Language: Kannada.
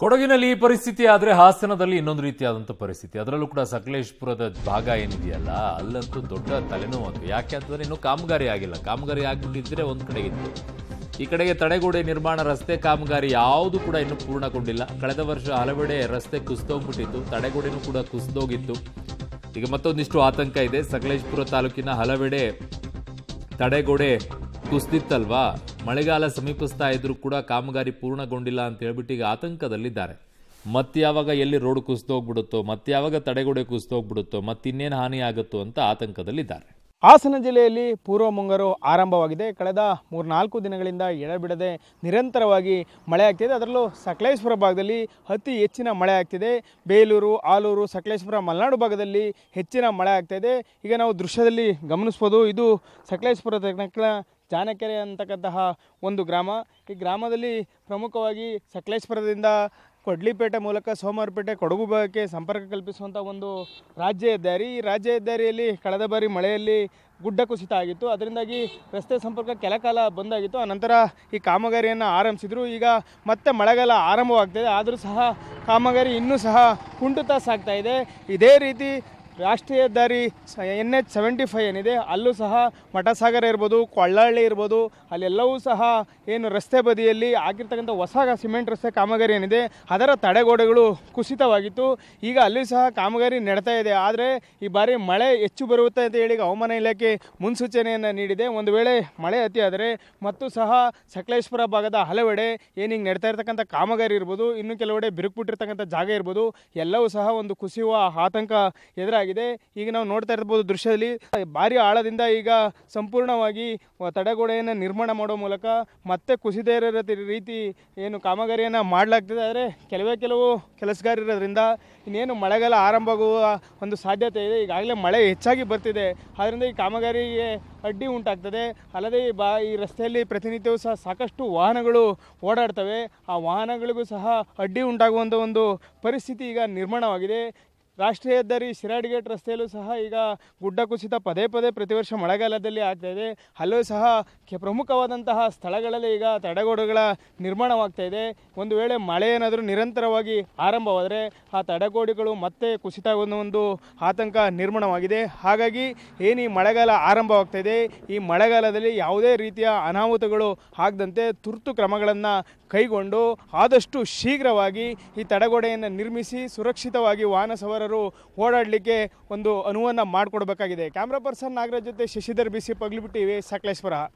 ಕೊಡಗಿನಲ್ಲಿ ಈ ಪರಿಸ್ಥಿತಿ ಆದರೆ ಹಾಸನದಲ್ಲಿ ಇನ್ನೊಂದು ರೀತಿಯಾದಂಥ ಪರಿಸ್ಥಿತಿ. ಅದರಲ್ಲೂ ಕೂಡ ಸಕಲೇಶಪುರದ ಭಾಗ ಏನಿದೆಯಲ್ಲ, ಅಲ್ಲಂತೂ ದೊಡ್ಡ ತಲೆನೋವು. ಯಾಕೆ ಅಂತಂದ್ರೆ ಇನ್ನೂ ಕಾಮಗಾರಿ ಆಗಿಲ್ಲ. ಕಾಮಗಾರಿ ಆಗ್ಬಿಟ್ಟಿದ್ರೆ ಒಂದು ಕಡೆಗಿತ್ತು. ಈ ಕಡೆಗೆ ತಡೆಗೋಡೆ ನಿರ್ಮಾಣ, ರಸ್ತೆ ಕಾಮಗಾರಿ ಯಾವುದು ಕೂಡ ಇನ್ನೂ ಪೂರ್ಣಗೊಂಡಿಲ್ಲ. ಕಳೆದ ವರ್ಷ ಹಲವೆಡೆ ರಸ್ತೆ ಕುಸಿದೋಗ್ಬಿಟ್ಟಿತ್ತು, ತಡೆಗೋಡೆನೂ ಕೂಡ ಕುಸಿದೋಗಿತ್ತು. ಈಗ ಮತ್ತೊಂದಿಷ್ಟು ಆತಂಕ ಇದೆ. ಸಕಲೇಶಪುರ ತಾಲೂಕಿನ ಹಲವೆಡೆ ತಡೆಗೋಡೆ ಕುಸಿದಿತ್ತಲ್ವಾ, ಮಳೆಗಾಲ ಸಮೀಪಿಸ್ತಾ ಇದ್ರೂ ಕೂಡ ಕಾಮಗಾರಿ ಪೂರ್ಣಗೊಂಡಿಲ್ಲ ಅಂತ ಹೇಳ್ಬಿಟ್ಟು ಈಗ ಆತಂಕದಲ್ಲಿದ್ದಾರೆ. ಮತ್ಯಾವಾಗ ಎಲ್ಲಿ ರೋಡ್ ಕುಸಿದೋಗ್ಬಿಡುತ್ತೋ, ಮತ್ಯಾವಾಗ ತಡೆಗೋಡೆ ಕುಸಿದೋಗ್ಬಿಡುತ್ತೋ, ಮತ್ತಿನ್ನೇನು ಹಾನಿ ಆಗುತ್ತೋ ಅಂತ ಆತಂಕದಲ್ಲಿದ್ದಾರೆ. ಹಾಸನ ಜಿಲ್ಲೆಯಲ್ಲಿ ಪೂರ್ವ ಮುಂಗಾರು ಆರಂಭವಾಗಿದೆ. ಕಳೆದ 3-4 ದಿನಗಳಿಂದ ಎಡಬಿಡದೆ ನಿರಂತರವಾಗಿ ಮಳೆ ಆಗ್ತಿದೆ. ಅದರಲ್ಲೂ ಸಕಲೇಶಪುರ ಭಾಗದಲ್ಲಿ ಅತಿ ಹೆಚ್ಚಿನ ಮಳೆ ಆಗ್ತಿದೆ. ಬೇಲೂರು, ಆಲೂರು, ಸಕಲೇಶಪುರ, ಮಲೆನಾಡು ಭಾಗದಲ್ಲಿ ಹೆಚ್ಚಿನ ಮಳೆ ಆಗ್ತಾಯಿದೆ. ಈಗ ನಾವು ದೃಶ್ಯದಲ್ಲಿ ಗಮನಿಸ್ಬೋದು, ಇದು ಸಕಲೇಶಪುರ ಜಾನಕೆರೆ ಅಂತಕ್ಕಂತಹ ಒಂದು ಗ್ರಾಮ. ಈ ಗ್ರಾಮದಲ್ಲಿ ಪ್ರಮುಖವಾಗಿ ಸಕಲೇಶಪುರದಿಂದ ಕೊಡ್ಲಿಪೇಟೆ ಮೂಲಕ ಸೋಮವಾರಪೇಟೆ, ಕೊಡಗು ಭಾಗಕ್ಕೆ ಸಂಪರ್ಕ ಕಲ್ಪಿಸುವಂಥ ಒಂದು ರಾಜ್ಯ ಹೆದ್ದಾರಿ. ಈ ರಾಜ್ಯ ಹೆದ್ದಾರಿಯಲ್ಲಿ ಕಳೆದ ಬಾರಿ ಮಳೆಯಲ್ಲಿ ಗುಡ್ಡ ಕುಸಿತ ಆಗಿತ್ತು. ಅದರಿಂದಾಗಿ ರಸ್ತೆ ಸಂಪರ್ಕ ಕೆಲಕಾಲ ಬಂದಾಗಿತ್ತು. ಆನಂತರ ಈ ಕಾಮಗಾರಿಯನ್ನು ಆರಂಭಿಸಿದರು. ಈಗ ಮತ್ತೆ ಮಳೆಗಾಲ ಆರಂಭವಾಗ್ತಾಯಿದೆ. ಆದರೂ ಸಹ ಕಾಮಗಾರಿ ಇನ್ನೂ ಸಹ ಕುಂಠಿತ ಸಾಗ್ತಾ ಇದೆ. ಇದೇ ರೀತಿ ರಾಷ್ಟ್ರೀಯ ಹೆದ್ದಾರಿ NH75 ಏನಿದೆ, ಅಲ್ಲೂ ಸಹ ಮಠಸಾಗರ ಇರ್ಬೋದು, ಕೊಳ್ಳಹಳ್ಳಿ ಇರ್ಬೋದು, ಅಲ್ಲೆಲ್ಲವೂ ಸಹ ಏನು ರಸ್ತೆ ಬದಿಯಲ್ಲಿ ಆಗಿರ್ತಕ್ಕಂಥ ಹೊಸ ಸಿಮೆಂಟ್ ರಸ್ತೆ ಕಾಮಗಾರಿ ಏನಿದೆ ಅದರ ತಡೆಗೋಡೆಗಳು ಕುಸಿತವಾಗಿತ್ತು. ಈಗ ಅಲ್ಲಿ ಸಹ ಕಾಮಗಾರಿ ನಡೀತಾ ಇದೆ. ಆದರೆ ಈ ಬಾರಿ ಮಳೆ ಹೆಚ್ಚು ಬರುತ್ತೆ ಅಂತ ಹೇಳಿ ಹವಾಮಾನ ಇಲಾಖೆ ಮುನ್ಸೂಚನೆಯನ್ನು ನೀಡಿದೆ. ಒಂದು ವೇಳೆ ಮಳೆ ಅತಿ ಆದರೆ ಮತ್ತು ಸಹ ಸಕಲೇಶಪುರ ಭಾಗದ ಹಲವೆಡೆ ಏನಿಗೆ ನಡೀತಾ ಇರ್ತಕ್ಕಂಥ ಕಾಮಗಾರಿ ಇರ್ಬೋದು, ಇನ್ನು ಕೆಲವೆಡೆ ಬಿರುಕುಬಿಟ್ಟಿರ್ತಕ್ಕಂಥ ಜಾಗ ಇರ್ಬೋದು, ಎಲ್ಲವೂ ಸಹ ಒಂದು ಕುಸಿಯುವ ಆತಂಕ ಎದುರಾಗಿದೆ. ಈಗ ನಾವು ನೋಡ್ತಾ ಇರ್ಬೋದು ದೃಶ್ಯದಲ್ಲಿ, ಭಾರಿ ಆಳದಿಂದ ಈಗ ಸಂಪೂರ್ಣವಾಗಿ ತಡೆಗೋಡೆಯನ್ನು ನಿರ್ಮಾಣ ಮಾಡೋ ಮೂಲಕ ಮತ್ತೆ ಕುಸಿದೇ ಇರೋ ರೀತಿ ಏನು ಕಾಮಗಾರಿಯನ್ನು ಮಾಡಲಾಗ್ತದೆ. ಆದರೆ ಕೆಲವು ಕೆಲಸಗಾರರಿರೋದ್ರಿಂದ ಇನ್ನೇನು ಮಳೆಗಾಲ ಆರಂಭ ಆಗುವ ಒಂದು ಸಾಧ್ಯತೆ ಇದೆ. ಈಗಾಗಲೇ ಮಳೆ ಹೆಚ್ಚಾಗಿ ಬರ್ತಿದೆ, ಆದ್ದರಿಂದ ಈ ಕಾಮಗಾರಿಗೆ ಅಡ್ಡಿ ಉಂಟಾಗ್ತದೆ. ಅಲ್ಲದೆ ಈ ರಸ್ತೆಯಲ್ಲಿ ಪ್ರತಿನಿತ್ಯವೂ ಸಹ ಸಾಕಷ್ಟು ವಾಹನಗಳು ಓಡಾಡ್ತವೆ. ಆ ವಾಹನಗಳಿಗೂ ಸಹ ಅಡ್ಡಿ ಉಂಟಾಗುವಂಥ ಒಂದು ಪರಿಸ್ಥಿತಿ ಈಗ ನಿರ್ಮಾಣವಾಗಿದೆ. ರಾಷ್ಟ್ರೀಯ ಹೆದ್ದಾರಿ ಶಿರಾಡಿಗೇಟ್ ರಸ್ತೆಯಲ್ಲೂ ಸಹ ಈಗ ಗುಡ್ಡ ಕುಸಿತ ಪದೇ ಪ್ರತಿ ವರ್ಷ ಮಳೆಗಾಲದಲ್ಲಿ ಆಗ್ತಾಯಿದೆ. ಅಲ್ಲೂ ಸಹ ಪ್ರಮುಖವಾದಂತಹ ಸ್ಥಳಗಳಲ್ಲಿ ಈಗ ತಡೆಗೋಡೆಗಳ ನಿರ್ಮಾಣವಾಗ್ತಾ ಇದೆ. ಒಂದು ವೇಳೆ ಮಳೆ ಏನಾದರೂ ನಿರಂತರವಾಗಿ ಆರಂಭವಾದರೆ ಆ ತಡೆಗೋಡೆಗಳು ಮತ್ತೆ ಕುಸಿತ ಒಂದು ಆತಂಕ ನಿರ್ಮಾಣವಾಗಿದೆ. ಹಾಗಾಗಿ ಏನು ಈ ಮಳೆಗಾಲ ಆರಂಭವಾಗ್ತಾ ಇದೆ, ಈ ಮಳೆಗಾಲದಲ್ಲಿ ಯಾವುದೇ ರೀತಿಯ ಅನಾಹುತಗಳು ಆಗದಂತೆ ತುರ್ತು ಕ್ರಮಗಳನ್ನು ಕೈಗೊಂಡು ಆದಷ್ಟು ಶೀಘ್ರವಾಗಿ ಈ ತಡೆಗೋಡೆಯನ್ನು ನಿರ್ಮಿಸಿ ಸುರಕ್ಷಿತವಾಗಿ ವಾಹನ ಸವಾರರು ಓಡಾಡಲಿಕ್ಕೆ ಒಂದು ಅನುವನ್ನು ಮಾಡಿಕೊಡ್ಬೇಕಾಗಿದೆ. ಕ್ಯಾಮ್ರಾ ಪರ್ಸನ್ ನಾಗರಾಜ್ ಜೊತೆ ಶಶಿಧರ್ BC ಪಗ್ಲಿಬಿಟ್ಟಿವೆ, ಸಕಲೇಶಪುರ.